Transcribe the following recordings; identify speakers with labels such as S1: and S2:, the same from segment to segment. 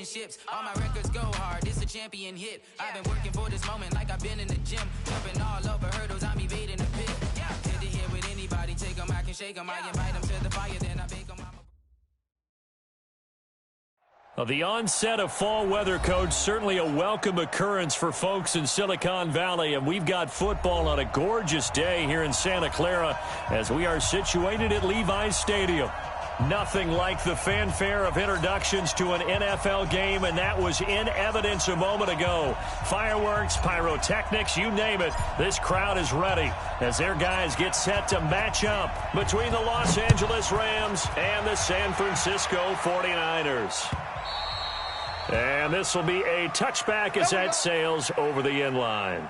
S1: championships. All my records go hard, it's a champion hit. I've been working for this moment like I've been in the gym. Jumping all over hurdles, I'm evading the pit. Head to head with anybody, take them, I can shake them. I invite them to the fire, then I bake them.
S2: The onset of fall weather, Coach, certainly a welcome occurrence for folks in Silicon Valley, and we've got football on a gorgeous day here in Santa Clara as we are situated at Levi's Stadium. Nothing like the fanfare of introductions to an NFL game, and that was in evidence a moment ago. Fireworks, pyrotechnics, you name it. This crowd is ready as their guys get set to match up between the Los Angeles Rams and the San Francisco 49ers. And this will be a touchback as that sails over the end line.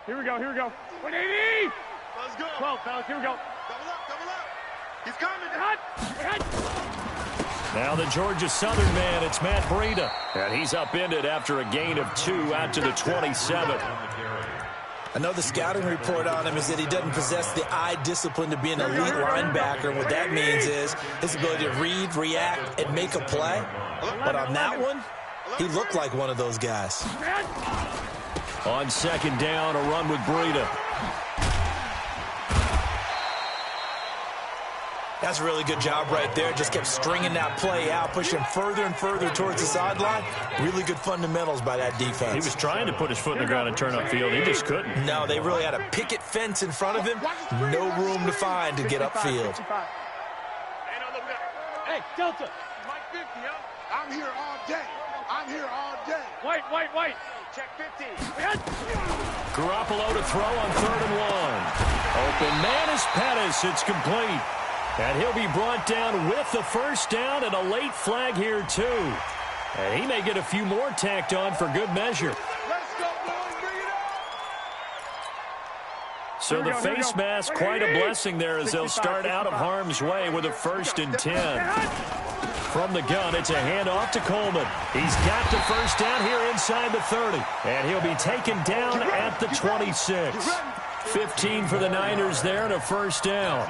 S3: Here we go. 180!
S4: Let's go.
S3: 12, fellas, here we go.
S4: Double up. He's coming.
S2: Now the Georgia Southern man, it's Matt Breida. And he's upended after a gain of 2 out to the 27.
S5: I know the scouting report on him is that he doesn't possess the eye discipline to be an elite linebacker. What that means is his ability to read, react, and make a play. But on that one, he looked like one of those guys.
S2: On second down, a run with Breida.
S5: That's a really good job right there. Just kept stringing that play out, pushing further and further towards the sideline. Really good fundamentals by that defense.
S2: He was trying to put his foot in the ground and turn upfield. He just couldn't.
S5: No, they really had a picket fence in front of him. No room to find to get upfield.
S3: Hey, Delta.
S4: Mike 50, huh? I'm here all day.
S3: White. Check 50.
S2: Garoppolo to throw on 3rd and 1. Open man is Pettis. It's complete. And he'll be brought down with the first down and a late flag here, too. And he may get a few more tacked on for good measure.
S4: Let's go, boys. Bring it on.
S2: So the face mask, quite a blessing there as they'll start out of harm's way with a 1st and 10. From the gun, it's a handoff to Coleman. He's got the first down here inside the 30. And he'll be taken down at the 26. 15 for the Niners there and a first down.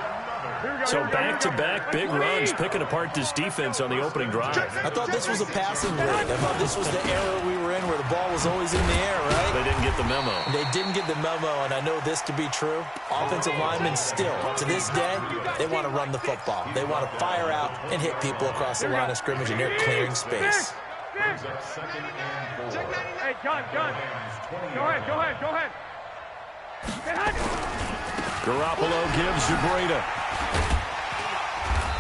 S2: So back-to-back big runs, picking apart this defense on the opening drive.
S5: I thought this was a passing league. I thought this was the era we were in where the ball was always in the air, right?
S2: They didn't get the memo.
S5: They didn't get the memo, and I know this to be true. Offensive linemen still, to this day, they want to run the football. They want to fire out and hit people across the line of scrimmage, and they're clearing space.
S3: Hey, gun. Go ahead.
S2: Garoppolo gives to Breida.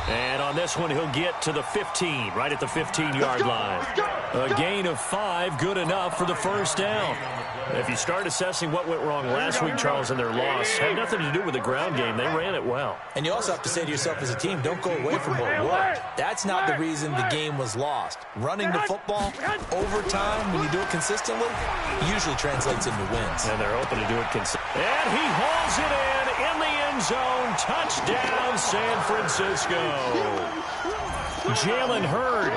S2: And on this one, he'll get to the 15, right at the 15-yard line. A gain of 5, good enough for the first down. If you start assessing what went wrong last week, Charles, in their loss, had nothing to do with the ground game. They ran it well.
S5: And you also have to say to yourself as a team, don't go away from what worked. That's not the reason the game was lost. Running the football over time, when you do it consistently, usually translates into wins.
S2: And they're open to do it consistently. And he hauls it in the end zone. Touchdown, San Francisco. Jalen Hurd,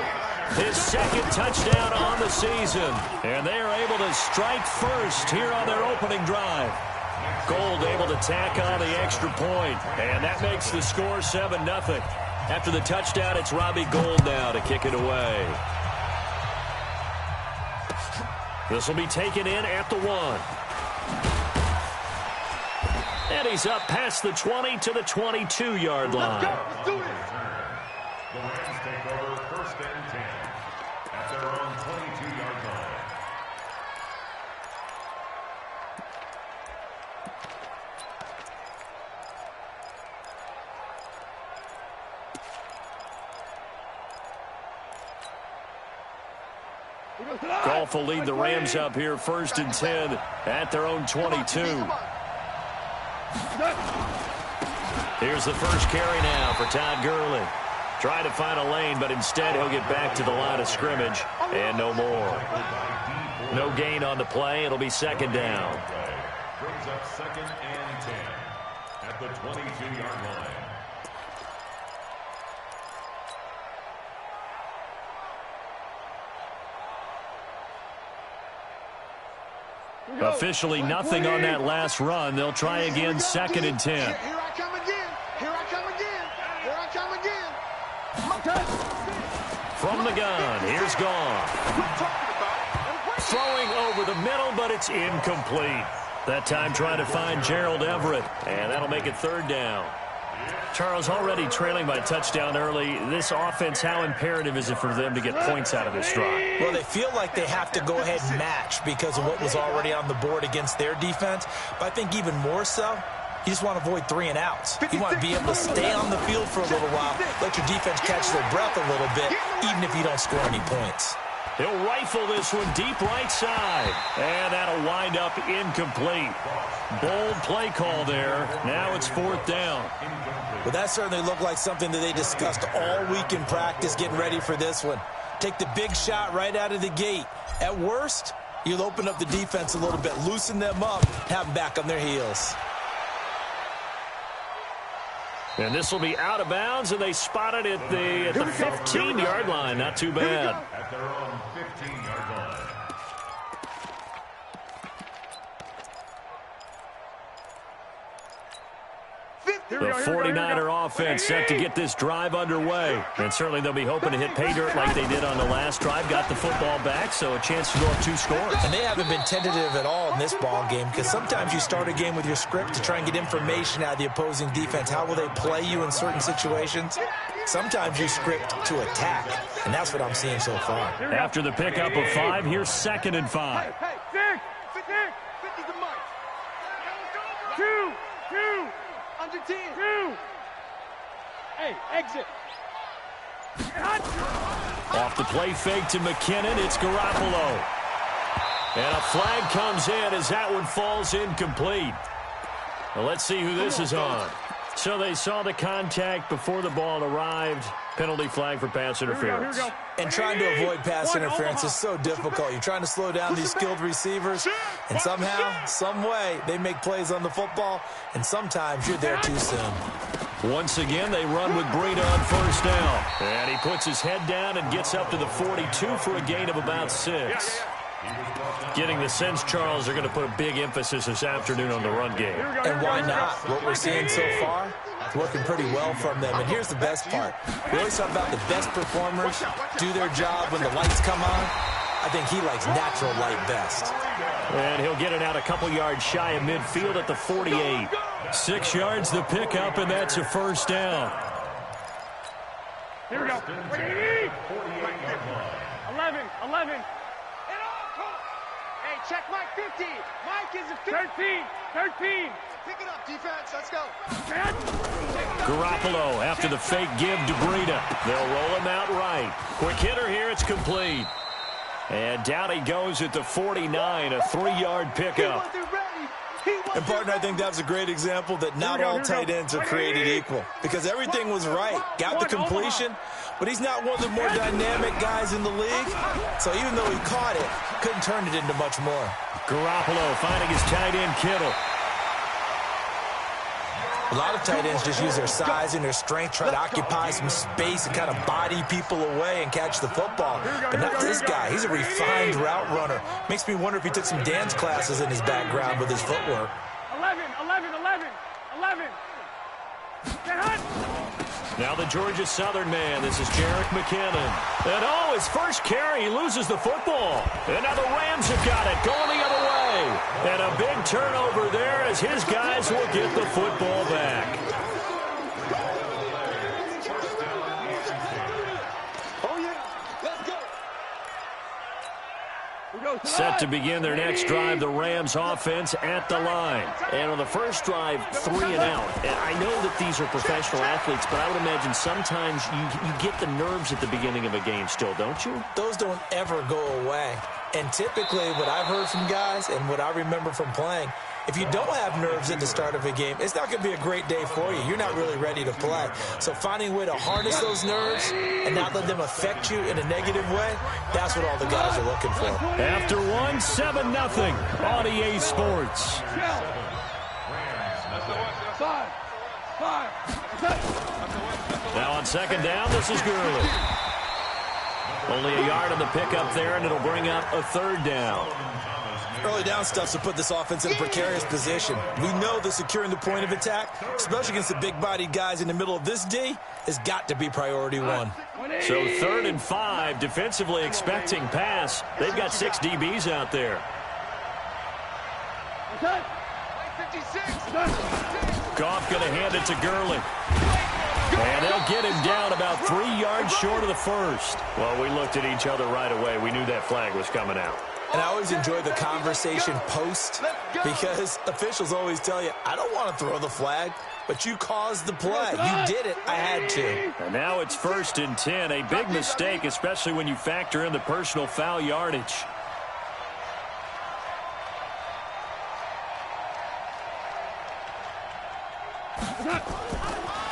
S2: his second touchdown on the season. And they are able to strike first here on their opening drive. Gold able to tack on the extra point. And that makes the score 7-0. After the touchdown, it's Robbie Gould now to kick it away. This will be taken in at the 1. And he's up past the 20 to the 22-yard line.
S4: Let's do it.
S6: The Rams take over 1st and 10 at their own 22-yard line.
S2: Goff will lead the Rams up here 1st and 10 at their own 22. Here's the first carry now for Todd Gurley. Trying to find a lane, but instead he'll get back to the line of scrimmage and no more. No gain on the play. It'll be 2nd down.
S6: Brings up 2nd and 10 at the 22-yard line.
S2: Officially nothing on that last run. They'll try again, 2nd and 10.
S4: Here I come again. Here I come again. Here I come again.
S2: From the gun, here's Gone. Throwing over the middle, but it's incomplete. That time trying to find Gerald Everett, and that'll make it 3rd down. Charles, already trailing by touchdown early. This offense, how imperative is it for them to get points out of this drive?
S5: Well, they feel like they have to go ahead and match because of what was already on the board against their defense. But I think even more so, you just want to avoid 3 and outs. You want to be able to stay on the field for a little while, let your defense catch their breath a little bit, even if you don't score any points.
S2: He'll rifle this one deep right side. And that'll wind up incomplete. Bold play call there. Now it's 4th down.
S5: Well, that certainly looked like something that they discussed all week in practice getting ready for this one. Take the big shot right out of the gate. At worst, you'll open up the defense a little bit, loosen them up, have them back on their heels.
S2: And this will be out of bounds, and they spot it at the 15-yard line. Not too bad.
S6: At their own 15-yard line.
S2: The 49er offense set to get this drive underway. And certainly they'll be hoping to hit pay dirt like they did on the last drive. Got the football back, so a chance to go up 2 scores.
S5: And they haven't been tentative at all in this ball game because sometimes you start a game with your script to try and get information out of the opposing defense. How will they play you in certain situations? Sometimes you script to attack, and that's what I'm seeing so far.
S2: After the pickup of 5, here's 2nd and 5.
S3: Hey, 6, 50 to Mike. 2. Under 10. 2. Hey, exit.
S2: Off the play fake to McKinnon, it's Garoppolo. And a flag comes in as that one falls incomplete. Well, let's see who this is on. So they saw the contact before the ball arrived. Penalty flag for pass interference.
S3: Here we go.
S5: And trying to avoid pass interference is so difficult. You're trying to slow down these skilled receivers, and somehow, some way, they make plays on the football, and sometimes you're there too soon.
S2: Once again, they run with Breida on 1st down. And he puts his head down and gets up to the 42 for a gain of about 6. Getting the sense, Charles, they're going to put a big emphasis this afternoon on the run game.
S5: And why not? What we're seeing so far is working pretty well from them. And here's the best part. We always talk about the best performers do their job when the lights come on. I think he likes natural light best.
S2: And he'll get it out a couple yards shy of midfield at the 48. 6 yards the pickup, and that's a 1st down.
S3: Here we go. 11. Hey, check Mike 50. Mike is a 13.
S4: Pick it up, defense. Let's go.
S2: Garoppolo after the fake give to Breida. They'll roll him out right. Quick hitter here, it's complete. And down he goes at the 49, a 3-yard pickup.
S5: And, partner, I think that's a great example that not all tight ends are created equal because everything was right. Got the completion, but he's not one of the more dynamic guys in the league. So even though he caught it, couldn't turn it into much more.
S2: Garoppolo finding his tight end Kittle.
S5: A lot of tight ends just use their size and their strength, try to occupy some space and kind of body people away and catch the football. But not this guy. He's a refined route runner. Makes me wonder if he took some dance classes in his background with his footwork.
S3: 11.
S2: Now the Georgia Southern man. This is Jerick McKinnon. And his first carry, he loses the football. And now the Rams have got it, going the other way. And a big turnover there as his guys will get the football back. Set to begin their next drive, the Rams offense at the line. And on the first drive, 3 and out. And I know that these are professional athletes, but I would imagine sometimes you get the nerves at the beginning of a game still, don't you?
S5: Those don't ever go away. And typically what I've heard from guys and what I remember from playing, if you don't have nerves at the start of a game, it's not going to be a great day for you. You're not really ready to play. So finding a way to harness those nerves and not let them affect you in a negative way, that's what all the guys are looking for.
S2: After 7-0 on EA Sports. Now on 2nd down, this is Gurley. Only a yard on the pickup there, and it'll bring up a 3rd down.
S5: Early down stuff to put this offense in a precarious position. We know that securing the point of attack, especially against the big-bodied guys in the middle of this D, has got to be priority one.
S2: So 3rd and 5, defensively expecting pass. They've got 6 DBs out there. Goff going to hand it to Gurley. And they'll get him down about 3 yards short of the first. Well, we looked at each other right away. We knew that flag was coming out.
S5: And I always enjoy the conversation post because officials always tell you, I don't want to throw the flag, but you caused the play. You did it. I had to.
S2: And now it's 1st and 10. A big mistake, especially when you factor in the personal foul yardage.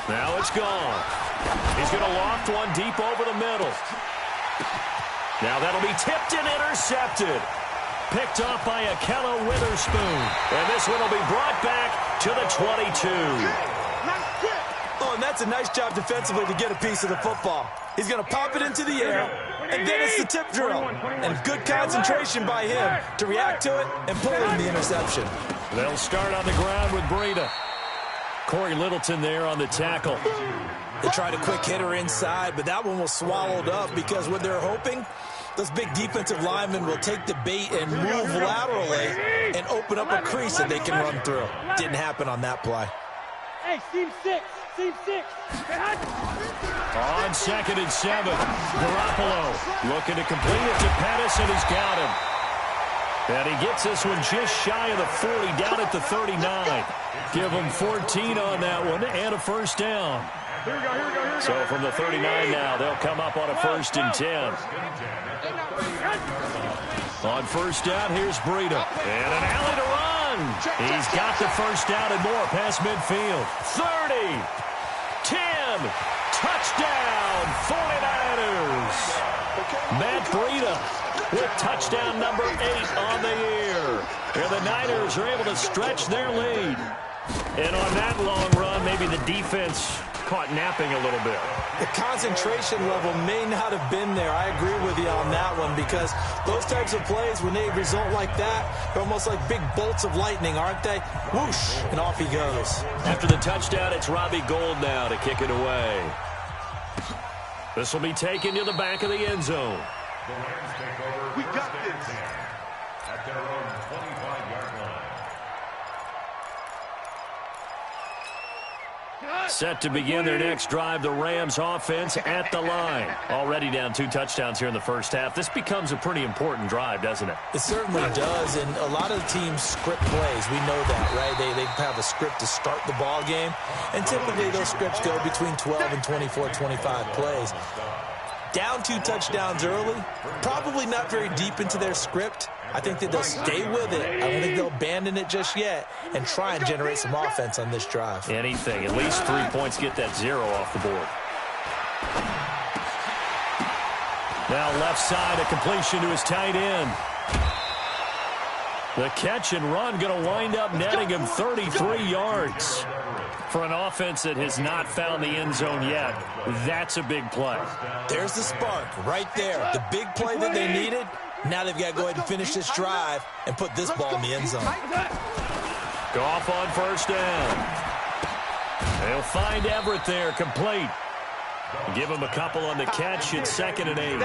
S2: Now it's gone. He's going to loft one deep over the middle. Now that'll be tipped and intercepted. Picked off by Akello Witherspoon. And this one will be brought back to the 22.
S5: Oh, and that's a nice job defensively to get a piece of the football. He's going to pop it into the air, and then it's the tip drill. And good concentration by him to react to it and pull in the interception.
S2: They'll start on the ground with Breida. Corey Littleton there on the tackle.
S5: They tried a quick hitter inside, but that one was swallowed up because what they're hoping, those big defensive linemen will take the bait and move laterally and open up a crease that they can run through. Didn't happen on that play.
S3: Hey, team 6. Team 6.
S2: On 2nd and 7, Garoppolo looking to complete it to Pettis, and he's got him. And he gets this one just shy of the 40, down at the 39. Give him 14 on that one and a first down. So from the 39 now, they'll come up on a 1st and 10. On 1st down, here's Breida. And an alley to run. He's got the first down and more past midfield. 30, 10, touchdown, 49ers. Matt Breida with touchdown number 8 on the year. And the Niners are able to stretch their lead. And on that long run, maybe the defense caught napping a little bit.
S5: The concentration level may not have been there. I agree with you on that one because those types of plays, when they result like that, they're almost like big bolts of lightning, aren't they? Whoosh, and off he goes.
S2: After the touchdown, it's Robbie Gould now to kick it away. This will be taken to the back of the end zone.
S6: The Rams take over. We got this. At their own 25-yard line.
S2: Set to begin their next drive, the Rams offense at the line. Already down 2 touchdowns here in the first half. This becomes a pretty important drive, doesn't it?
S5: It certainly does, and a lot of teams script plays. We know that, right? They have a script to start the ball game, and typically those scripts go between 12 and 24, 25 plays. Down 2 touchdowns early, probably not very deep into their script. I think that they'll stay with it. I don't think they'll abandon it just yet and try and generate some offense on this drive.
S2: Anything. At least 3 points, get that 0 off the board. Now left side, a completion to his tight end. The catch and run going to wind up netting him 33 yards. For an offense that has not found the end zone yet, that's a big play.
S5: There's the spark right there. The big play that they needed. Now they've got to go ahead and finish this drive and put this ball in the end zone.
S2: Goff on first down. They'll find Everett there, complete. Give him a couple on the catch at 2nd and 8.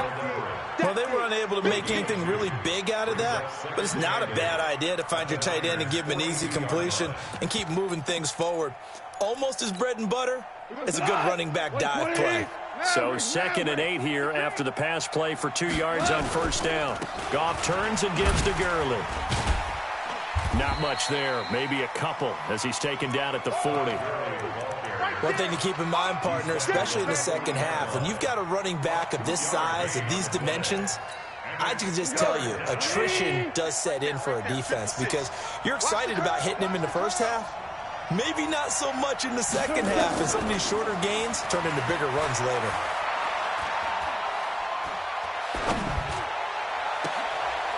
S5: Well, they were unable to make anything really big out of that, but it's not a bad idea to find your tight end and give him an easy completion and keep moving things forward. Almost as bread and butter as a good running back dive play.
S2: So 2nd and 8 here after the pass play for 2 yards on first down. Goff turns and gives to Gurley. Not much there, maybe a couple as he's taken down at the 40.
S5: One thing to keep in mind, partner, especially in the second half, when you've got a running back of this size, of these dimensions, I can just tell you, attrition does set in for a defense because you're excited about hitting him in the first half. Maybe not so much in the second half, and some of these shorter gains turn into bigger runs later.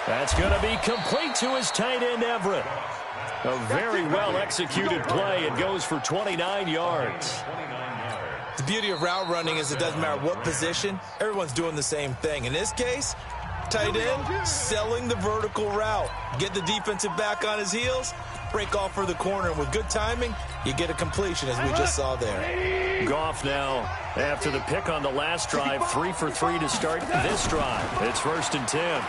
S2: That's going to be complete to his tight end, Everett. A very well-executed play. It goes for 29 yards.
S5: The beauty of route running is it doesn't matter what position. Everyone's doing the same thing. In this case, tight end, selling the vertical route. Get the defensive back on his heels, break off for the corner. And with good timing, you get a completion, as we just saw there.
S2: Goff now, after the pick on the last drive, 3 for 3 to start this drive. It's 1st and 10.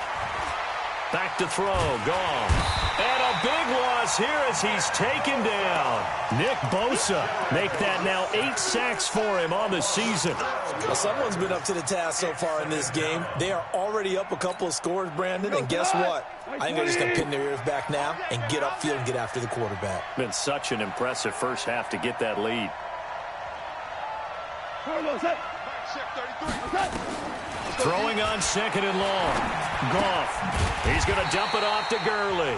S2: Back to throw, Goff. And a big loss here as he's taken down. Nick Bosa make that now 8 sacks for him on the season.
S5: Well, someone's been up to the task so far in this game. They are already up a couple of scores, Brandon, and guess what? I think they're just going to pin their ears back now and get upfield and get after the quarterback.
S2: Been such an impressive first half to get that lead. Throwing on 2nd and long. Goff. He's going to dump it off to Gurley.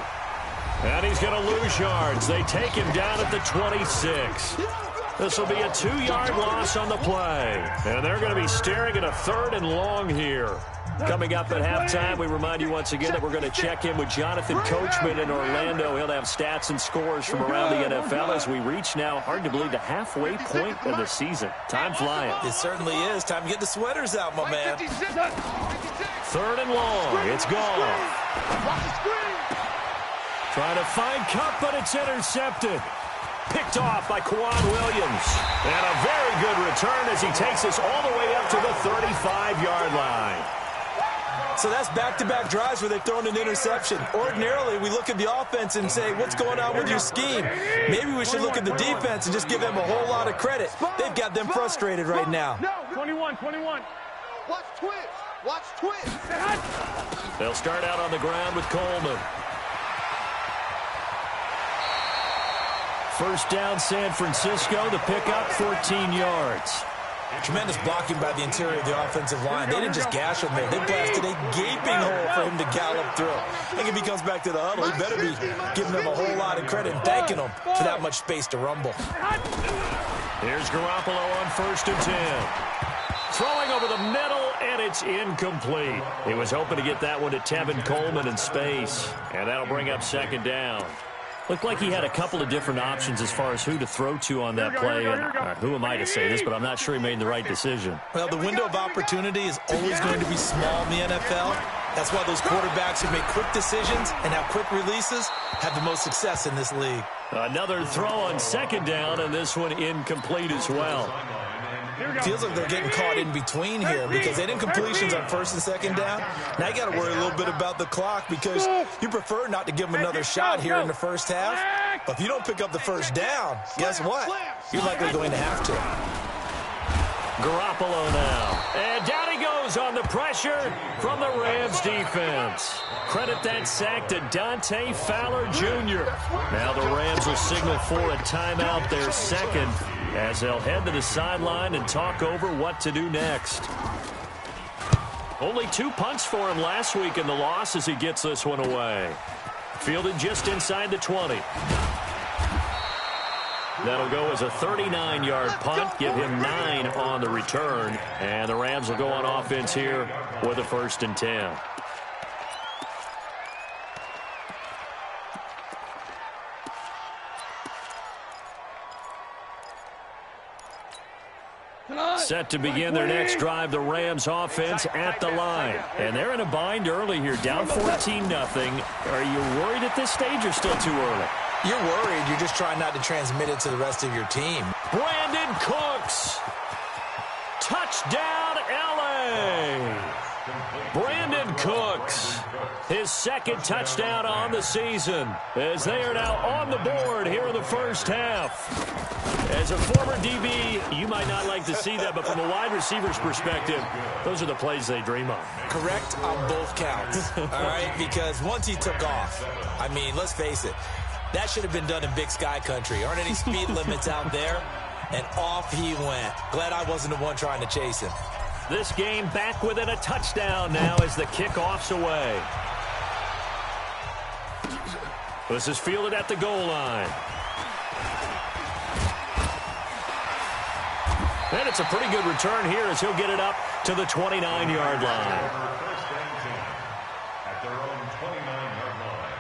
S2: And he's going to lose yards. They take him down at the 26. This will be a 2-yard loss on the play. And they're going to be staring at a 3rd and long here. Coming up at halftime, we remind you once again that we're going to check in with Jonathan Coachman in Orlando. He'll have stats and scores from around the NFL as we reach now, hard to believe, the halfway point of the season. Time flying.
S5: It certainly is. Time to get the sweaters out, my man.
S2: 3rd and long. It's Goff. Trying to find Cup, but it's intercepted. Picked off by Kwan Williams. And a very good return as he takes us all the way up to the 35-yard line.
S5: So that's back-to-back drives where they've thrown an interception. Ordinarily, we look at the offense and say, what's going on with your scheme? Maybe we should look at the defense and just give them a whole lot of credit. They've got them frustrated right now.
S3: 21.
S4: Watch twitch. Watch twitch.
S2: They'll start out on the ground with Coleman. First down, San Francisco. The pickup, 14 yards.
S5: Tremendous blocking by the interior of the offensive line. They didn't just gash him there. They blasted a gaping hole for him to gallop through. I think if he comes back to the huddle, he better be giving them a whole lot of credit and thanking them for that much space to rumble.
S2: Here's Garoppolo on 1st and 10. Throwing over the middle, and it's incomplete. He was hoping to get that one to Tevin Coleman in space, and that'll bring up 2nd down. Looked like he had a couple of different options as far as who to throw to on that play. And who am I to say this, but I'm not sure he made the right decision.
S5: Well, the window of opportunity is always going to be small in the NFL. That's why those quarterbacks who make quick decisions and have quick releases have the most success in this league.
S2: Another throw on 2nd down, and this one incomplete as well.
S5: Feels like they're getting caught in between here because they didn't completions on 1st and 2nd down. Now you got to worry a little bit about the clock because you prefer not to give them another shot here in the first half. But if you don't pick up the 1st down, guess what? You're likely going to have to.
S2: Garoppolo now. And down he goes on the pressure from the Rams defense. Credit that sack to Dante Fowler Jr. Now the Rams will signal for a timeout, their 2nd, as they'll head to the sideline and talk over what to do next. Only 2 punts for him last week in the loss as he gets this one away. Fielded just inside the 20. That'll go as a 39-yard punt, give him 9 on the return. And the Rams will go on offense here with a 1st and 10. Set to begin their next drive, the Rams offense at the line. And they're in a bind early here, down 14-0. Are you worried at this stage or still too early?
S5: You're worried. You're just trying not to transmit it to the rest of your team.
S2: Brandon Cooks. Touchdown, L.A. Brandon Cooks, his 2nd touchdown on the season, as they are now on the board here in the first half. As a former DB, you might not like to see that, but from a wide receiver's perspective, those are the plays they dream of.
S5: Correct on both counts, all right? Because once he took off, I mean, let's face it, that should have been done in Big Sky country. Aren't any speed limits out there? And off he went. Glad I wasn't the one trying to chase him.
S2: This game back within a touchdown now as the kickoff's away. This is fielded at the goal line. And it's a pretty good return here as he'll get it up to the 29-yard line.
S6: At their own 29-yard line.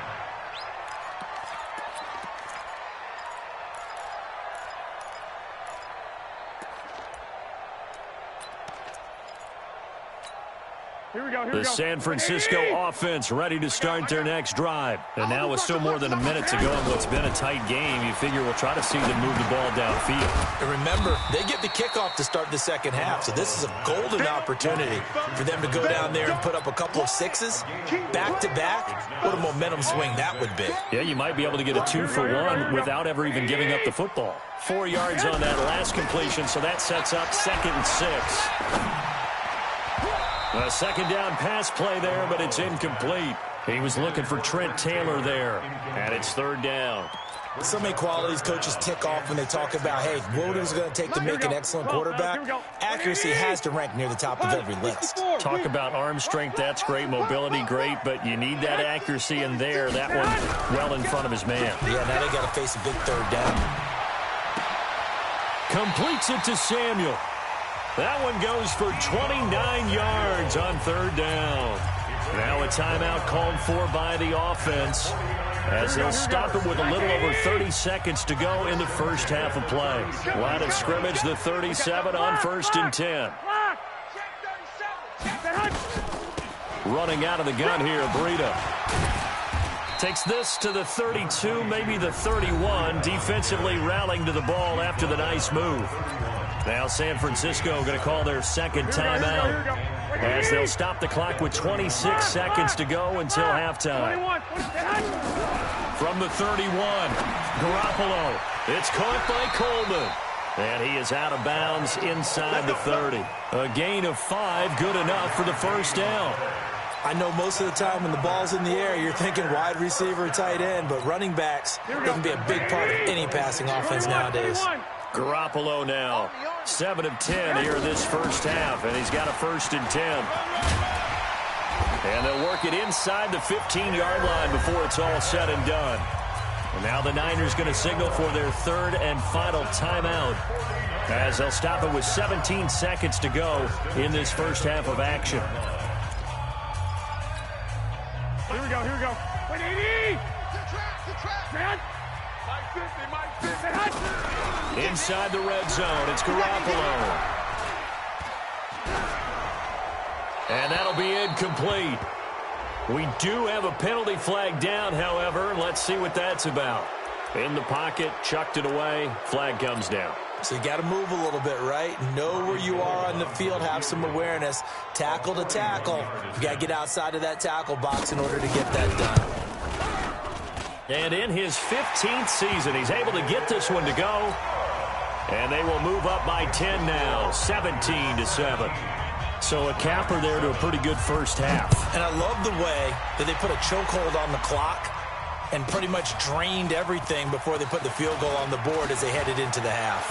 S2: The San Francisco offense ready to start their next drive. And now with still more than a minute to go in what's been a tight game, you figure we'll try to see them move the ball downfield.
S5: And remember, they get the kickoff to start the second half, so this is a golden opportunity for them to go down there and put up a couple of sixes back-to-back. What a momentum swing that would be.
S2: Yeah, you might be able to get a 2-for-1 without ever even giving up the football. 4 yards on that last completion, so that sets up 2nd and 6. A second down pass play there, but it's incomplete. He was looking for Trent Taylor there, and it's 3rd down.
S5: So many qualities coaches tick off when they talk about, hey, what is it going to take to make an excellent quarterback? Accuracy has to rank near the top of every list.
S2: Talk about arm strength, that's great. Mobility, great, but you need that accuracy in there. That one well in front of his man.
S5: Yeah, now they got to face a big 3rd down.
S2: Completes it to Samuel. That one goes for 29 yards on 3rd down. Now a timeout called for by the offense as they'll stop it with a little over 30 seconds to go in the first half of play. Line of scrimmage, the 37 on 1st and 10. Running out of the gun here, Breida. Takes this to the 32, maybe the 31. Defensively rallying to the ball after the nice move. Now San Francisco going to call their 2nd timeout as they'll stop the clock with 26 seconds to go until halftime. From the 31, Garoppolo. It's caught by Coleman. And he is out of bounds inside the 30. A gain of 5, good enough for the 1st down.
S5: I know most of the time when the ball's in the air, you're thinking wide receiver, tight end, but running backs, they can be a big part of any passing offense nowadays.
S2: Garoppolo now, 7 of 10 here in this first half, and he's got a 1st and 10. And they'll work it inside the 15-yard line before it's all said and done. And now the Niners going to signal for their 3rd and final timeout as they'll stop it with 17 seconds to go in this first half of action.
S3: Here we go. Wait, 80! Man!
S2: Inside the red zone, it's Garoppolo. And that'll be incomplete. We do have a penalty flag down, however. Let's see what that's about. In the pocket, chucked it away, flag comes down.
S5: So you got to move a little bit, right? Know where you are on the field, have some awareness. Tackle to tackle. You got to get outside of that tackle box in order to get that done.
S2: And in his 15th season, he's able to get this one to go. And they will move up by 10 now, 17-7. So a capper there to a pretty good first half.
S5: And I love the way that they put a chokehold on the clock and pretty much drained everything before they put the field goal on the board as they headed into the half.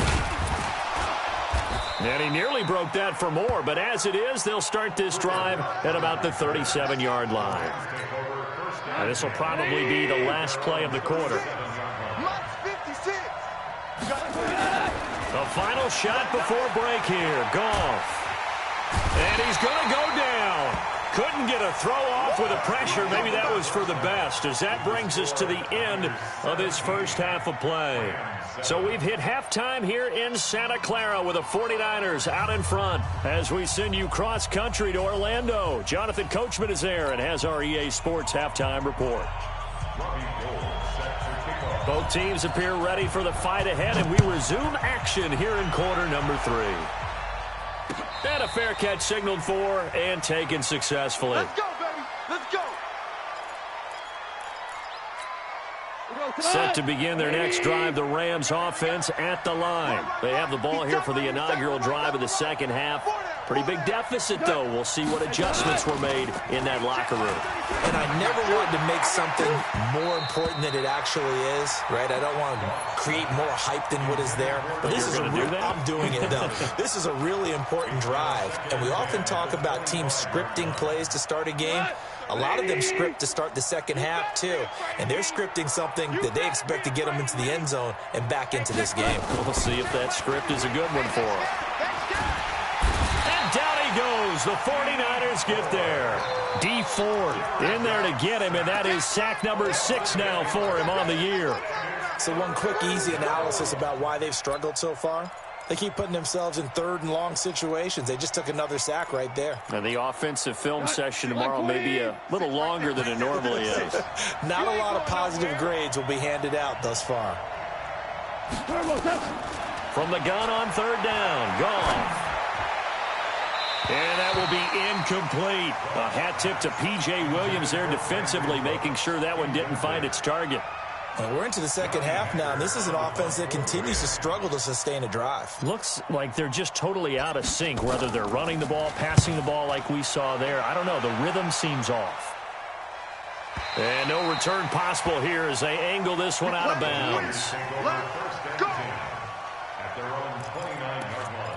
S2: And he nearly broke that for more, but as it is, they'll start this drive at about the 37-yard line. And this will probably be the last play of the quarter. The final shot before break here. Goff. And he's going to go down. Couldn't get a throw off with the pressure. Maybe that was for the best, as that brings us to the end of this first half of play. So we've hit halftime here in Santa Clara with the 49ers out in front as we send you cross-country to Orlando. Jonathan Coachman is there and has our EA Sports halftime report. Both teams appear ready for the fight ahead, and we resume action here in quarter number 3. And a fair catch signaled for and taken successfully.
S4: Let's go, baby. Let's go.
S2: Set to begin their next drive, the Rams offense at the line. They have the ball here for the inaugural drive of the second half. Pretty big deficit, though. We'll see what adjustments were made in that locker room.
S5: And I never wanted to make something more important than it actually is, right? I don't want to create more hype than what is there. But this is I'm doing it, though. This is a really important drive. And we often talk about teams scripting plays to start a game. A lot of them script to start the second half, too. And they're scripting something that they expect to get them into the end zone and back into this game.
S2: We'll see if that script is a good one for them. And down he goes. The 49ers get there. D Ford in there to get him, and that is sack number 6 now for him on the year.
S5: So one quick, easy analysis about why they've struggled so far. They keep putting themselves in third and long situations. They just took another sack right there.
S2: And the offensive film session tomorrow may be a little longer than it normally is.
S5: Not a lot of positive grades will be handed out thus far.
S2: From the gun on third down, Goff. And that will be incomplete. A hat tip to P.J. Williams there defensively, making sure that one didn't find its target.
S5: And we're into the second half now, and this is an offense that continues to struggle to sustain a drive.
S2: Looks like they're just totally out of sync, whether they're running the ball, passing the ball like we saw there. I don't know. The rhythm seems off. And no return possible here as they angle this one out of bounds.
S6: Go. At their own 29-yard line.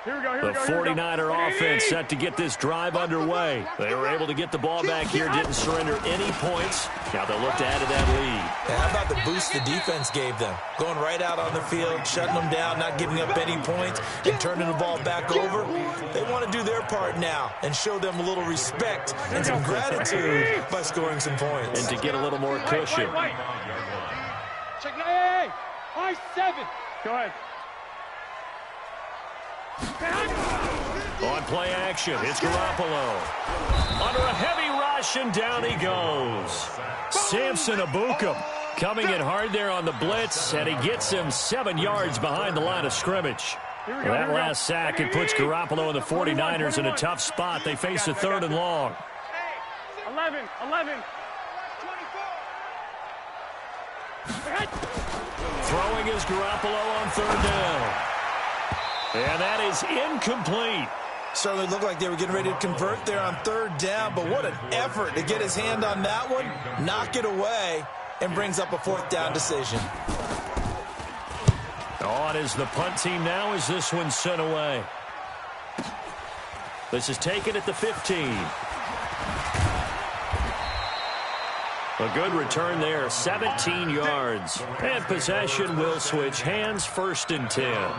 S2: The 49er offense set to get this drive underway. They were able to get the ball back here, didn't surrender any points. Now they'll look to add to that lead.
S5: How about the boost the defense gave them? Going right out on the field, shutting them down, not giving up any points, and turning the ball back over. They want to do their part now and show them a little respect and some gratitude by scoring some points.
S2: And to get a little more cushion.
S3: Check, hey, I-7. Go ahead.
S2: On play action, it's Garoppolo. Under a heavy rush, and down he goes. Samson Ebukam coming in hard there on the blitz, and he gets him 7 yards behind the line of scrimmage. That last sack, it puts Garoppolo and the 49ers in a tough spot. They face a third and long.
S3: 11.
S2: Throwing is Garoppolo on third down. And that is incomplete.
S5: Certainly looked like they were getting ready to convert there on third down, but what an effort to get his hand on that one, knock it away, and brings up a fourth down decision.
S2: On is the punt team now as this one's sent away. This is taken at the 15. A good return there, 17 yards. And possession will switch hands, first and 10.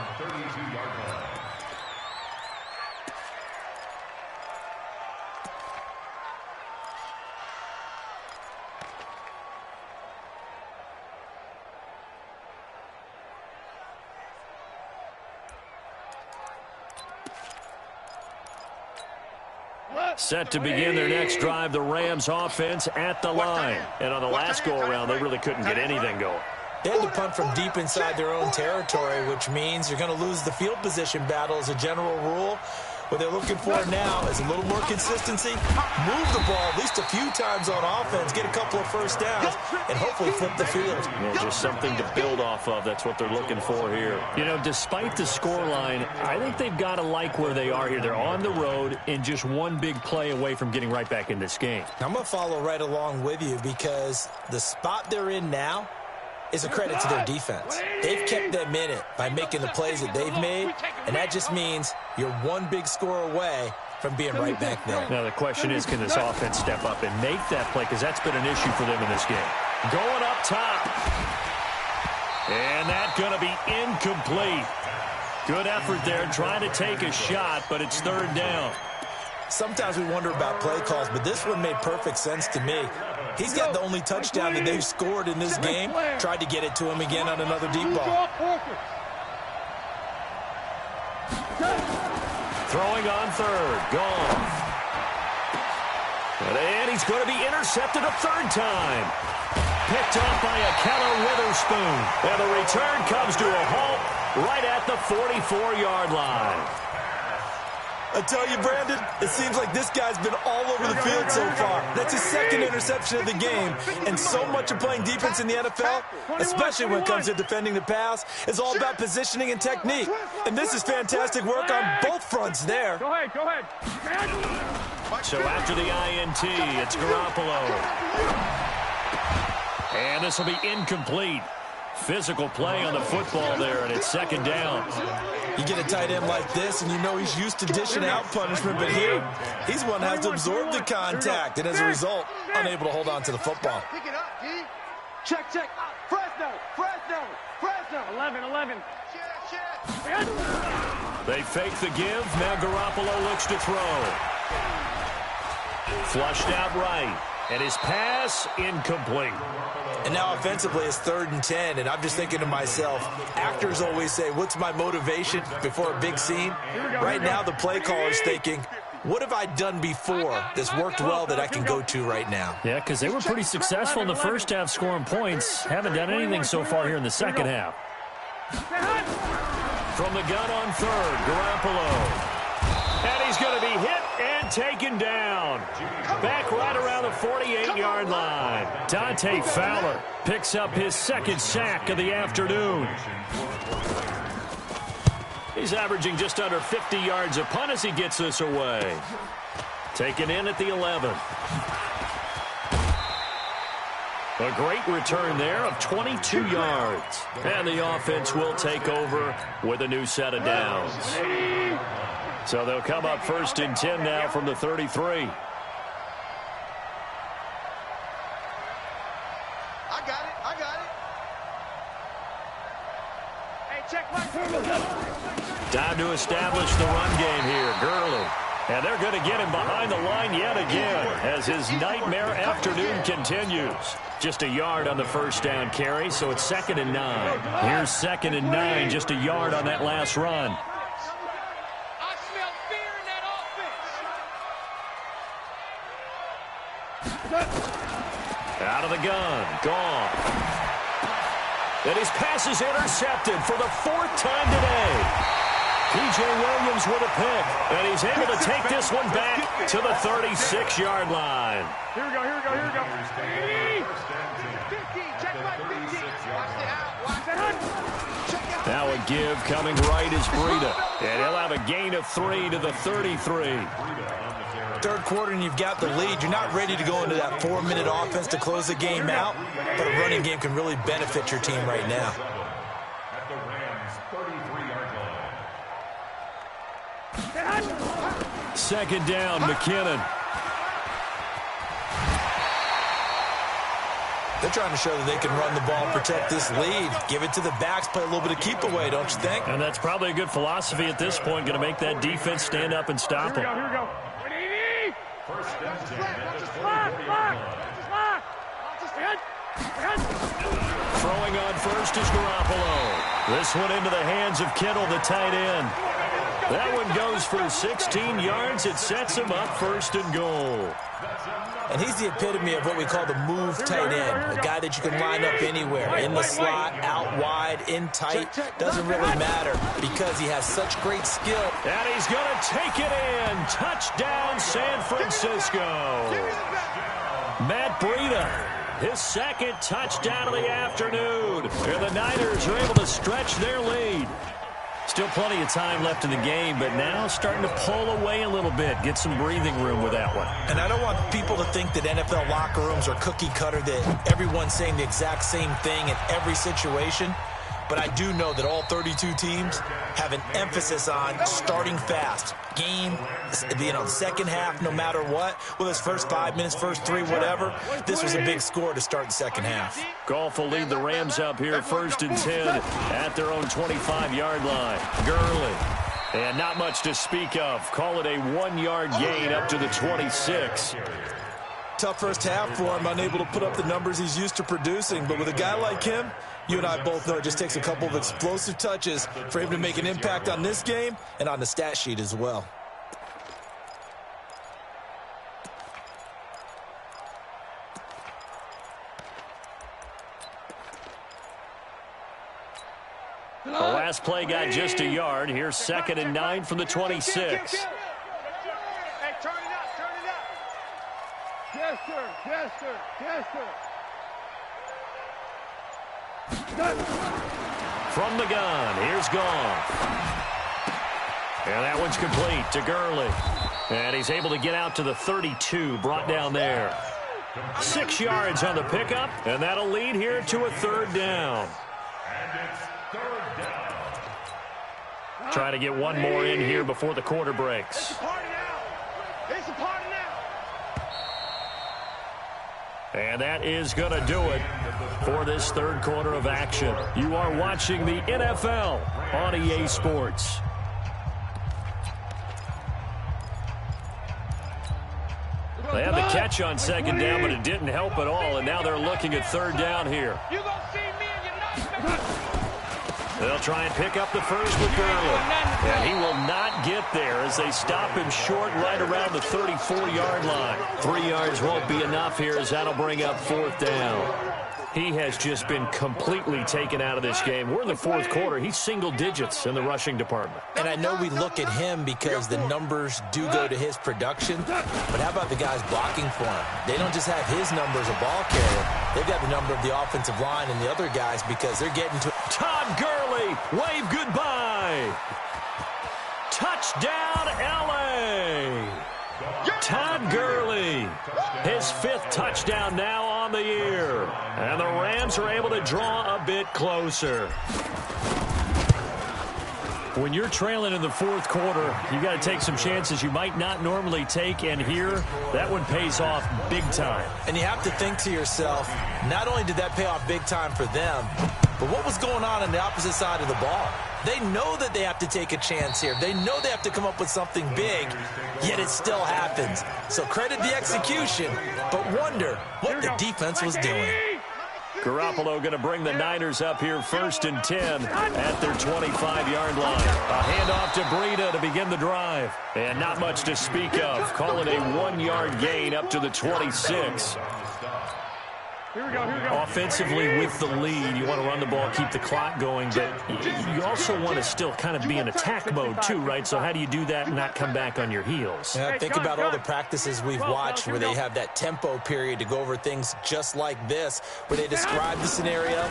S2: Set to begin their next drive, the Rams offense at the line. And on the last go-around, they really couldn't get anything going.
S5: They had to punt from deep inside their own territory, which means you're going to lose the field position battle as a general rule. What they're looking for now is a little more consistency, move the ball at least a few times on offense, get a couple of first downs, and hopefully flip the field.
S2: Well, just something to build off of. That's what they're looking for here. You know, despite the scoreline, I think they've got to like where they are here. They're on the road and just one big play away from getting right back in this game.
S5: I'm going to follow right along with you because the spot they're in now is a credit to their defense. They've kept them in it by making the plays that they've made, and that just means you're one big score away from being right back there.
S2: Now the question is, can this offense step up and make that play? Because that's been an issue for them in this game. Going up top. And that's going to be incomplete. Good effort there, trying to take a shot, but it's third down.
S5: Sometimes we wonder about play calls, but this one made perfect sense to me. He's got the only touchdown that they've scored in this game. Tried to get it to him again on another deep ball.
S2: Throwing on third. Gone. And he's going to be intercepted a third time. Picked up by a Keller Witherspoon. And the return comes to a halt right at the 44-yard line.
S5: I tell you, Brandon, it seems like this guy's been all over the field so far. That's his second interception of the game. And so much of playing defense in the NFL, especially when it comes to defending the pass, is all about positioning and technique. And this is fantastic work on both fronts there.
S3: Go ahead.
S2: So after the INT, it's Garoppolo. And this will be incomplete. Physical play on the football there, and it's second down.
S5: You get a tight end like this, and you know he's used to dishing out punishment, but here, he's one that has to absorb the contact, and as a result, unable to hold on to the football.
S4: Pick it up, D. Check. Fresno.
S3: 11.
S2: They fake the give. Now Garoppolo looks to throw. Flushed out right. And his pass incomplete.
S5: And now offensively it's 3rd and 10, and I'm just thinking to myself, actors always say, what's my motivation before a big scene? Right now the play caller's thinking, what have I done before that's worked well that I can go to right now?
S2: Yeah, because they were pretty successful in the first half scoring points. Haven't done anything so far here in the second half. From the gun on 3rd, Garoppolo. And he's going to be hit and taken down. Back right around the 48-yard line. Dante Fowler picks up his 2nd sack of the afternoon. He's averaging just under 50 yards a punt as he gets this away. Taken in at the 11. A great return there of 22 yards. And the offense will take over with a new set of downs. So they'll come up 1st and 10 now from the 33.
S4: I got it. I got it.
S3: Hey, check my
S2: Time to establish the run game here. Gurley. And they're going to get him behind the line yet again as his nightmare afternoon continues. Just a yard on the 1st down carry, so it's 2nd and 9. Here's 2nd and 9, just a yard on that last run.
S4: I smell fear in that offense.
S2: Out of the gun. Gone. And his pass is intercepted for the 4th time today. P.J. Williams with a pick, and he's able to take this one back to the 36-yard line.
S3: Here we go, here we go, here we go.
S4: 50, check my 50. Watch the out, watch the out.
S2: Now a give coming right is Breida, and he'll have a gain of 3 to the 33.
S5: 3rd quarter and you've got the lead. You're not ready to go into that 4-minute offense to close the game out, but a running game can really benefit your team right now.
S6: At the Rams' 33-yard line.
S2: 2nd down, McKinnon.
S5: They're trying to show that they can run the ball, protect this lead. Give it to the backs, play a little bit of keep away, don't you think?
S2: And that's probably a good philosophy at this point, going to make that defense stand up and stop
S3: Here
S2: them.
S3: we go, here we go.
S6: 1st and 10 at the
S3: Slide,
S6: 44-yard
S3: slide,
S6: line.
S3: slide.
S2: Throwing on 1st is Garoppolo. This one into the hands of Kittle, the tight end. That one goes for 16 yards. It sets him up 1st and goal.
S5: And he's the epitome of what we call the move tight end, a guy that you can line up anywhere, in the slot, out wide, in tight. Doesn't really matter because he has such great skill.
S2: And he's going to take it in. Touchdown, San Francisco. Matt Breida, his 2nd touchdown of the afternoon. And the Niners are able to stretch their lead. Still plenty of time left in the game, but now starting to pull away a little bit. Get some breathing room with that one.
S5: And I don't want people to think that NFL locker rooms are cookie cutter, that everyone's saying the exact same thing in every situation. But I do know that all 32 teams have an emphasis on starting fast. Game, the second half, no matter what. Whether it's first 5 minutes, first 3, whatever. This was a big score to start the second half.
S2: Goff will lead the Rams up here 1st and 10 at their own 25-yard line. Gurley. And not much to speak of. Call it a 1-yard gain up to the 26.
S5: Tough first half for him, unable to put up the numbers he's used to producing. But with a guy like him, you and I both know it just takes a couple of explosive touches for him to make an impact on this game and on the stat sheet as well.
S2: The last play got just a yard. Here's 2nd and 9 from the 26.
S3: Hey, turn it up, turn it up. Yes, sir, yes, sir, yes, sir.
S2: From the gun, here's Goff. And that one's complete to Gurley. And he's able to get out to the 32, brought down there. 6 yards on the pickup, and that'll lead here to a 3rd down.
S6: And it's 3rd down.
S2: Try to get one more in here before the quarter breaks.
S4: It's a party now. It's a party now.
S2: And that is going to do it for this 3rd quarter of action. You are watching the NFL on EA Sports. They have the catch on second down, but it didn't help at all, and now they're looking at third down here.
S3: You gonna see me and you're not.
S2: They'll try and pick up the first with Gurley. And he will not get there as they stop him short right around the 34-yard line. 3 yards won't be enough here as that'll bring up fourth down. He has just been completely taken out of this game. We're in the fourth quarter. He's single digits in the rushing department.
S5: And I know we look at him because the numbers do go to his production, but how about the guys blocking for him? They don't just have his number as a ball carrier. They've got the number of the offensive line and the other guys because they're getting to...
S2: Todd Gurley, wave goodbye. Touchdown, L.A. Todd Gurley, his 5th touchdown now on the year. And the Rams are able to draw a bit closer. When you're trailing in the fourth quarter, you got to take some chances you might not normally take, and here, that one pays off big time.
S5: And you have to think to yourself, not only did that pay off big time for them, but what was going on the opposite side of the ball? They know that they have to take a chance here. They know they have to come up with something big, yet it still happens. So credit the execution, but wonder what the defense was doing.
S2: Garoppolo going to bring the Niners up here 1st and 10 at their 25-yard line. A handoff to Breida to begin the drive. And not much to speak of. Call it a 1-yard gain up to the 26.
S3: Here we go.
S2: Offensively with the lead, you want to run the ball, keep the clock going, but you also want to still kind of be in attack mode too, right? So how do you do that and not come back on your heels?
S5: Yeah, think about all the practices we've watched where they have that tempo period to go over things just like this, where they describe the scenario,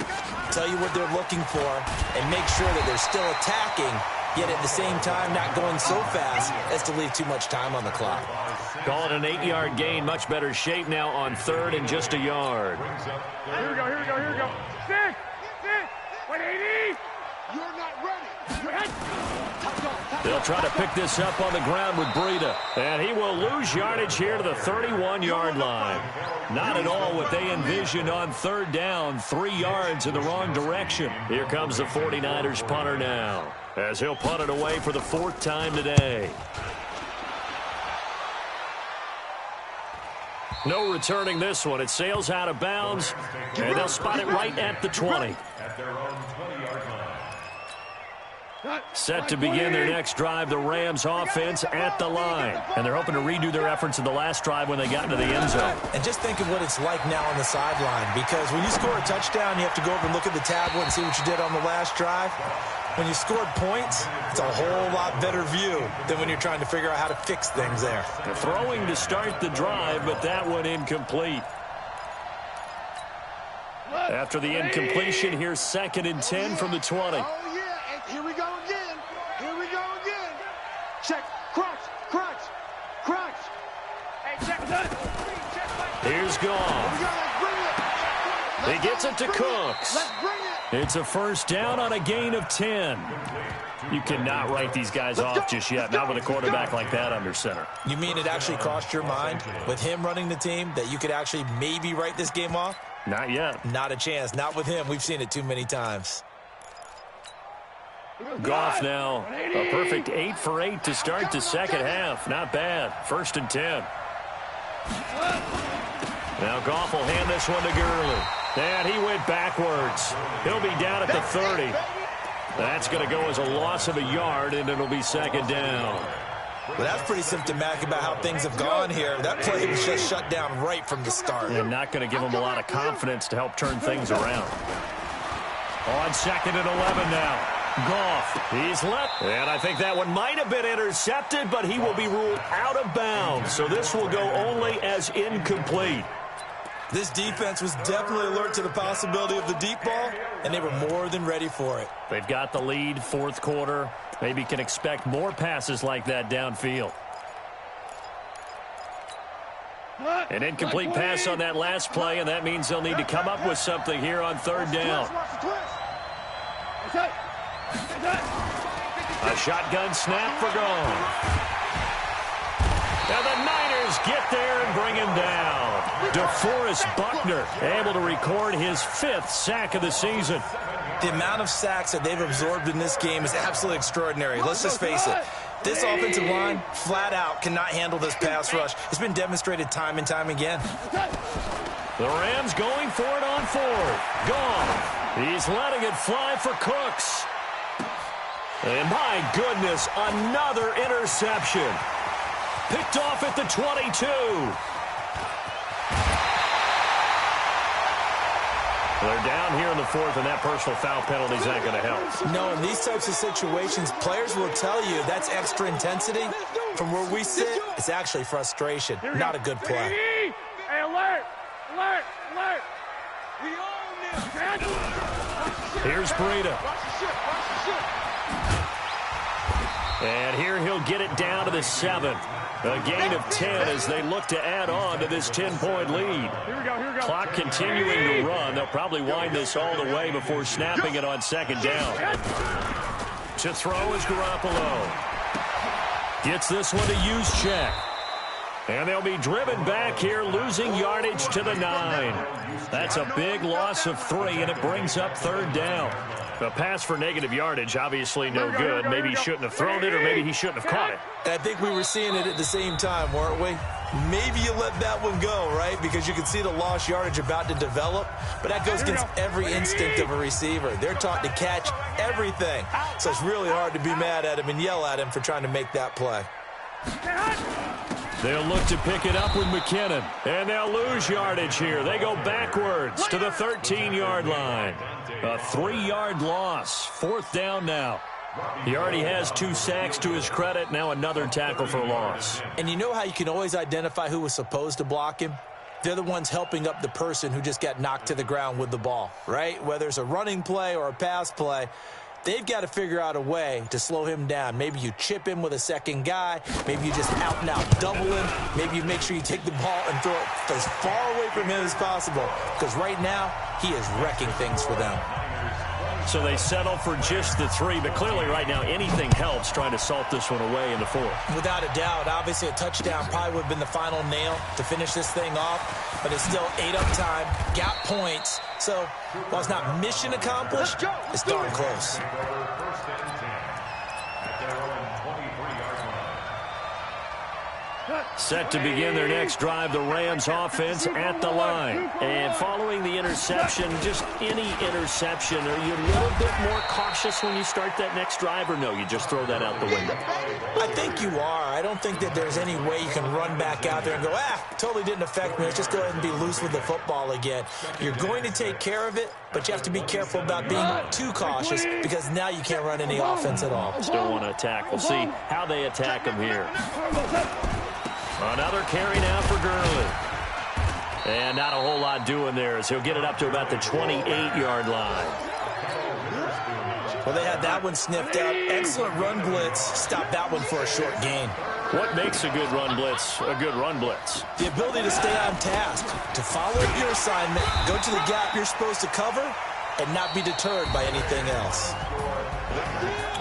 S5: tell you what they're looking for, and make sure that they're still attacking, yet at the same time not going so fast as to leave too much time on the clock.
S2: Call it an 8-yard gain. Much better shape now on 3rd and just a yard.
S3: Here we go. Sit. 180.
S4: You're not ready.
S2: They'll try to pick this up on the ground with Breida. And he will lose yardage here to the 31-yard line. Not at all what they envisioned on 3rd down. 3 yards in the wrong direction. Here comes the 49ers punter now, as he'll punt it away for the 4th time today. No returning this one. It sails out of bounds, and they'll spot it right at the 20.
S6: At their own 20-yard line.
S2: Set to begin their next drive, the Rams offense at the line. And they're hoping to redo their efforts in the last drive when they got into the end zone.
S5: And just think of what it's like now on the sideline, because when you score a touchdown, you have to go over and look at the tablet and see what you did on the last drive. When you scored points, it's a whole lot better view than when you're trying to figure out how to fix things there.
S2: They're throwing to start the drive, but that one incomplete. After the incompletion, here's 2nd and 10 from the 20.
S4: Oh, yeah. And here we go again. Check. Crunch.
S3: Hey, check.
S2: Here's Goff. He gets it to Cooks.
S4: Let's bring it.
S2: It's a 1st down on a gain of 10. You cannot write these guys off just yet, not with a quarterback like that under center.
S5: You mean it actually crossed your mind with him running the team that you could actually maybe write this game off?
S2: Not yet.
S5: Not a chance. Not with him. We've seen it too many times.
S2: Goff now a perfect 8 for 8 to start the second half. Not bad. 1st and 10. Now Goff will hand this one to Gurley. And he went backwards. He'll be down at the 30. That's going to go as a loss of a yard, and it'll be 2nd down.
S5: Well, that's pretty symptomatic about how things have gone here. That play was just shut down right from the start.
S2: And not going to give him a lot of confidence to help turn things around. On 2nd and 11 now. Goff, he's left. And I think that one might have been intercepted, but he will be ruled out of bounds. So this will go only as incomplete.
S5: This defense was definitely alert to the possibility of the deep ball, and they were more than ready for it.
S2: They've got the lead, 4th quarter. Maybe can expect more passes like that downfield. An incomplete pass on that last play, and that means they'll need to come up with something here on 3rd down. A shotgun snap for Goff. Now the Niners get there and bring him down. DeForest Buckner able to record his 5th sack of the season.
S5: The amount of sacks that they've absorbed in this game is absolutely extraordinary. Let's just face it. This offensive line, flat out, cannot handle this pass rush. It's been demonstrated time and time again.
S2: The Rams going for it on fourth. Gone. He's letting it fly for Cooks. And my goodness, another interception. Picked off at the 22. They're down here in the fourth, and that personal foul penalty is not going to help.
S5: No, in these types of situations, players will tell you that's extra intensity. From where we sit, it's actually frustration, not a good play.
S3: Hey, alert! Alert! Alert! We own this.
S2: Here's Breida.
S3: Watch the ship. Watch the ship.
S2: And here he'll get it down to the 7. A gain of 10 as they look to add on to this 10-point lead.
S3: Here we go, here we go.
S2: Clock continuing to run. They'll probably wind this all the way before snapping it on second down. To throw is Garoppolo. Gets this one to Juszczyk. And they'll be driven back here, losing yardage to the 9. That's a big loss of 3, and it brings up third down. A pass for negative yardage, obviously no good. Maybe he shouldn't have thrown it, or maybe he shouldn't have caught it.
S5: And I think we were seeing it at the same time, weren't we? Maybe you let that one go, right? Because you can see the lost yardage about to develop. But that goes against every instinct of a receiver. They're taught to catch everything. So it's really hard to be mad at him and yell at him for trying to make that play.
S2: They'll look to pick it up with McKinnon. And they'll lose yardage here. They go backwards to the 13-yard line. A 3-yard loss. Fourth down now. He already has 2 sacks to his credit. Now another tackle for loss.
S5: And you know how you can always identify who was supposed to block him? They're the ones helping up the person who just got knocked to the ground with the ball, right? Whether it's a running play or a pass play, they've got to figure out a way to slow him down. Maybe you chip him with a second guy. Maybe you just out-and-out double him. Maybe you make sure you take the ball and throw it as far away from him as possible. Because right now, he is wrecking things for them.
S2: So they settle for just the 3, but clearly right now anything helps trying to salt this one away in the 4th.
S5: Without a doubt, obviously a touchdown probably would have been the final nail to finish this thing off, but it's still 8-up time, got points. So while it's not mission accomplished, it's darn close.
S2: Set to begin their next drive, the Rams offense at the line. And following the interception, just any interception, are you a little bit more cautious when you start that next drive, or no, you just throw that out the window?
S5: I think you are. I don't think that there's any way you can run back out there and go, totally didn't affect me. Let's just go ahead and be loose with the football again. You're going to take care of it, but you have to be careful about being too cautious because now you can't run any offense at all.
S2: Still want to attack. We'll see how they attack him here. Another carry now for Gurley. And not a whole lot doing there as he'll get it up to about the 28-yard line.
S5: Well, they had that one sniffed out. Excellent run blitz. Stop that one for a short gain.
S2: What makes a good run blitz a good run blitz?
S5: The ability to stay on task, to follow up your assignment, go to the gap you're supposed to cover, and not be deterred by anything else.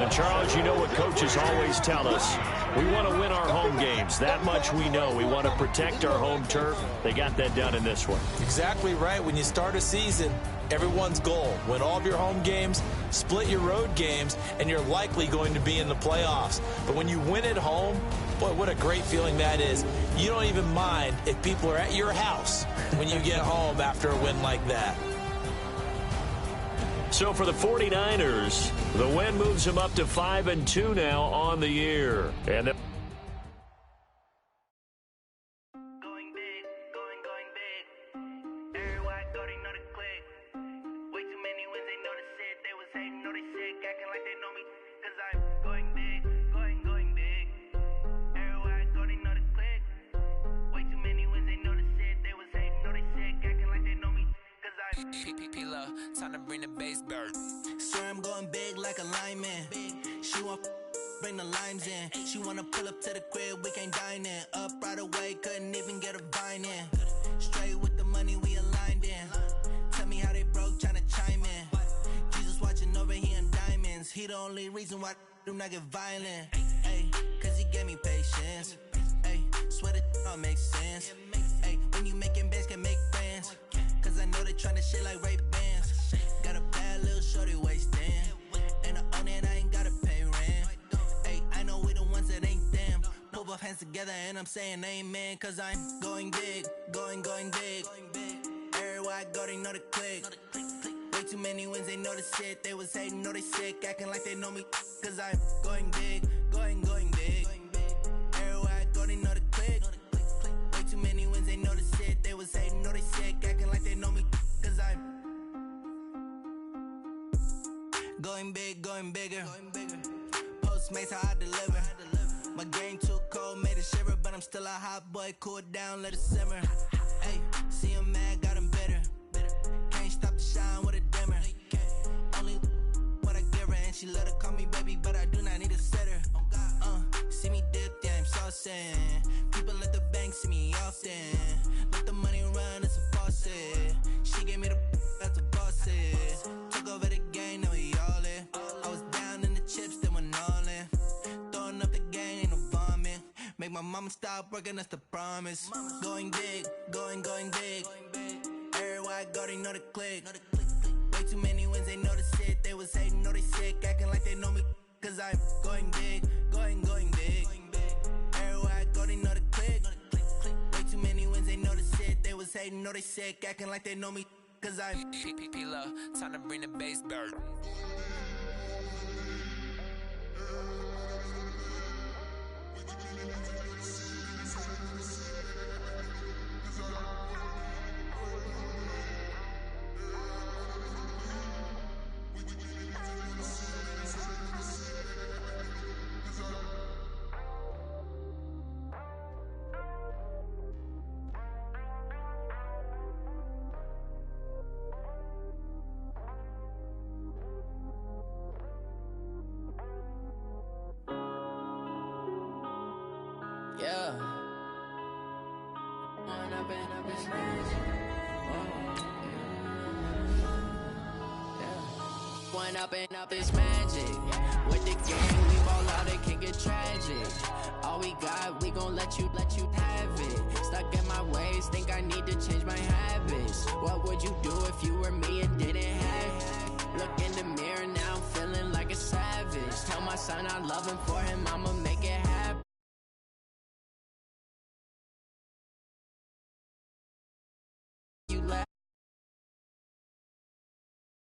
S2: And, Charles, you know what coaches always tell us. We want to win our home games. That much we know. We want to protect our home turf. They got that done in this one.
S5: Exactly right. When you start a season, everyone's goal, win all of your home games, split your road games, and you're likely going to be in the playoffs. But when you win at home, boy, what a great feeling that is. You don't even mind if people are at your house when you get home after a win like that.
S2: So for the 49ers, the win moves them up to 5-2 now on the year. And
S7: Going big, going big. Everywhere I go, they know the click. Way too many wins, they know the shit. They was hating, know they sick, acting like they know me. Cause I'm going big, going big. Everywhere I go, they know the click. Way too many wins, they know the shit. They was hating, know they sick, acting like they know me. Cause I'm
S1: P-P-P-Love, time to bring the bass bird.
S7: swear I'm going big like a lineman. She want bring the limes in. She wanna pull up to the crib, we can't dine in. Up right away, couldn't even get a vine in. Straight with the money we aligned in. Tell me how they broke, tryna chime in. Jesus watching over here in diamonds. He the only reason why do not get violent. Ay, cause he gave me patience. Ay, swear that all makes sense. Ay, when you making bands, can make friends. Cause I know they tryna shit like Ray-Bans. Got a bad little shorty wasting. And I own it, I ain't gotta pay rent. Ay, I know we the ones that hands together and I'm saying amen, cause I'm going big, going big. Everywhere I go, they know the click. Way too many wins, they know the shit. They was hating, know they sick, acting like they know me, cause I'm going big, going big. Everywhere I go, they know the click. Way too many wins, they know the shit. They was hating, know they sick, acting like they know me, cause I'm going big, going bigger. Postmates how I deliver. My game too cold, made it shiver, but I'm still a hot boy. Cool it down, let it simmer. Hey, see him mad, got him bitter. Can't stop the shine with a dimmer. Only what I give her, and she let her call me baby, but I do not need a sitter. See me dip, yeah, I'm saucing. People at the bank see me often. Let the money run, it's a faucet. She gave me the that's a boss it. Took over the game, now we all in. I was down in the chips, then went all in. Throwing up the game, ain't no vomit. Make my mama stop working, that's the promise. Going big, going big. Everywhere I go, they know the click. Way too many wins, they know the shit. They was hating, know they sick, acting like they know me, cause I'm going big, going big. Everywhere I go, they know the click. Way too many wins, they know the shit. They was hating, know they sick, acting like they know me, cause I'm
S1: P-P-P-Love, time to bring the bass back. Yeah. One up and up is magic. With the game, we ball out, it can get tragic. All we got, we gon' let you have it. Stuck in my ways, think I need to change my habits. What would you do if you were me and didn't have it? Look in the mirror now, I'm feeling like a savage. Tell my son I love him, for him